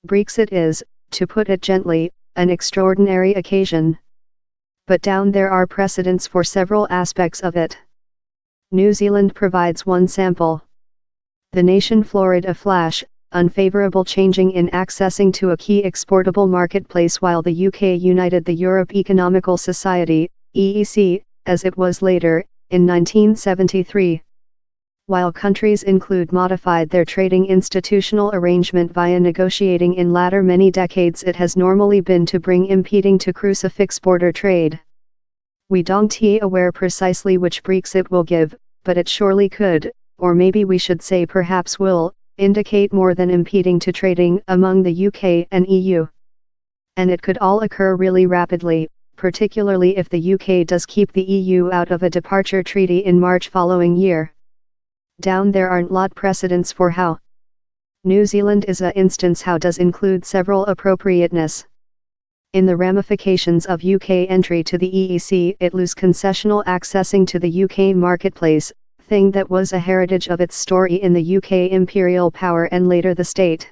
Brexit is, to put it gently, an extraordinary occasion. But down there are precedents for several aspects of it. New Zealand provides one sample. The nation floored a flash, unfavorable changing in accessing to a key exportable marketplace while the UK united the Europe Economical Society, EEC, as it was later, in 1973. While countries include modified their trading institutional arrangement via negotiating in latter many decades, it has normally been to bring impeding to crucifix border trade. We don't aware precisely which Brexit will give, but it surely could, or maybe we should say perhaps will, indicate more than impeding to trading among the UK and EU. And it could all occur really rapidly, particularly if the UK does keep the EU out of a departure treaty in March following year. Down there aren't lot precedents for how. New Zealand is a instance how does include several appropriateness. In the ramifications of UK entry to the EEC, it lose concessional accessing to the UK marketplace, thing that was a heritage of its story in the UK imperial power and later the state.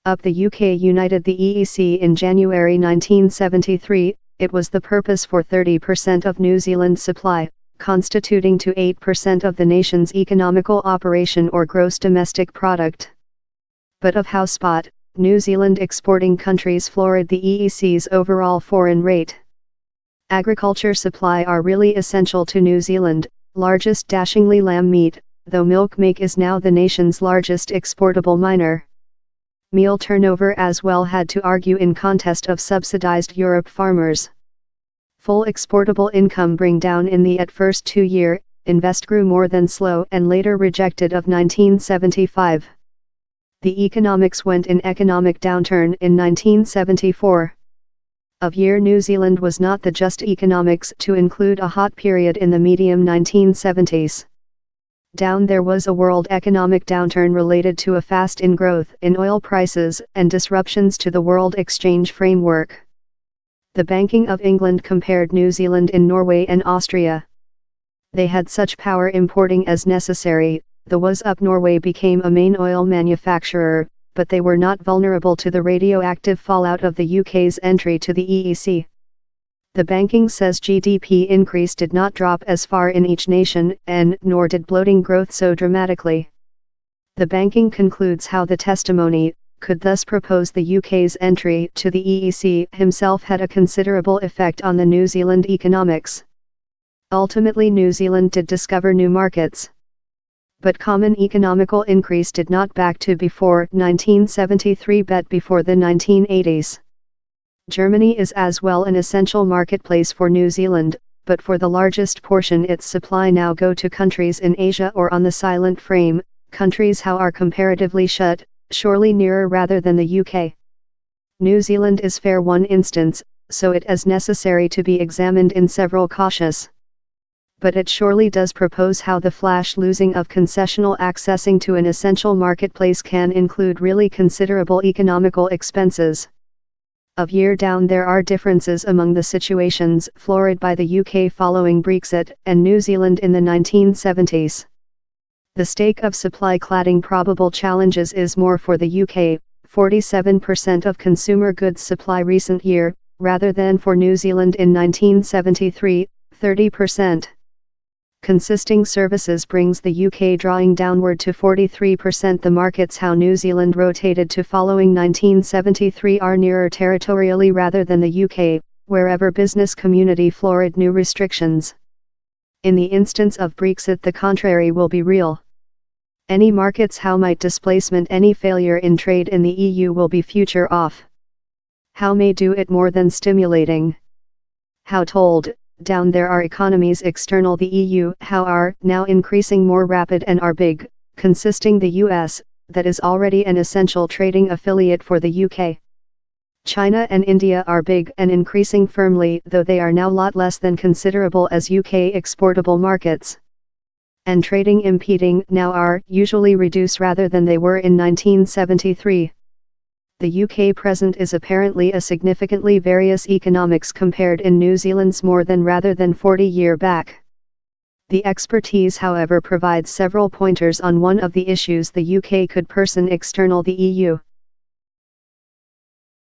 The UK united the EEC in January 1973, it was the purpose for 30% of New Zealand's supply, constituting to 8% of the nation's economical operation or gross domestic product. But of how spot, New Zealand exporting countries floored the EEC's overall foreign rate. Agriculture supply are really essential to New Zealand, largest dashingly lamb meat, though milk make is now the nation's largest exportable minor. Meal turnover as well had to argue in contest of subsidized Europe farmers. Full exportable income bring down in the at first 2 year, invest grew more than slow and later rejected of 1975. The economics went in economic downturn in 1974. Of year New Zealand was not the just economics to include a hot period in the medium 1970s. Down there was a world economic downturn related to a fast in growth in oil prices and disruptions to the world exchange framework. The Banking of England compared New Zealand in Norway and Austria. They had such power importing as necessary, the was up Norway became a main oil manufacturer, but they were not vulnerable to the radioactive fallout of the UK's entry to the EEC. The banking says GDP increase did not drop as far in each nation, and nor did bloating growth so dramatically. The banking concludes how the testimony could thus propose the UK's entry to the EEC himself had a considerable effect on the New Zealand economics. Ultimately New Zealand did discover new markets. But common economical increase did not back to before 1973 but before the 1980s. Germany is as well an essential marketplace for New Zealand, but for the largest portion its supply now go to countries in Asia or on the silent frame, countries how are comparatively shut, surely nearer rather than the UK. New Zealand is fair one instance, so it is necessary to be examined in several cautious. But it surely does propose how the flash losing of concessional accessing to an essential marketplace can include really considerable economical expenses. Of year down there are differences among the situations floored by the UK following Brexit and New Zealand in the 1970s. The stake of supply cladding probable challenges is more for the UK, 47% of consumer goods supply recent year, rather than for New Zealand in 1973, 30%. Consisting services brings the UK drawing downward to 43%. The markets how New Zealand rotated to following 1973 are nearer territorially rather than the UK, wherever business community floored new restrictions. In the instance of Brexit the contrary will be real. Any markets how might displacement any failure in trade in the EU will be future off. How may do it more than stimulating. How told, down there are economies external the EU how are now increasing more rapid and are big, consisting the US, that is already an essential trading affiliate for the UK. China and India are big and increasing firmly though they are now lot less than considerable as UK exportable markets. And trading impeding now are usually reduced rather than they were in 1973. The UK present is apparently a significantly various economics compared in New Zealand's more than rather than 40 year back. The expertise however provides several pointers on one of the issues the UK could person external the EU.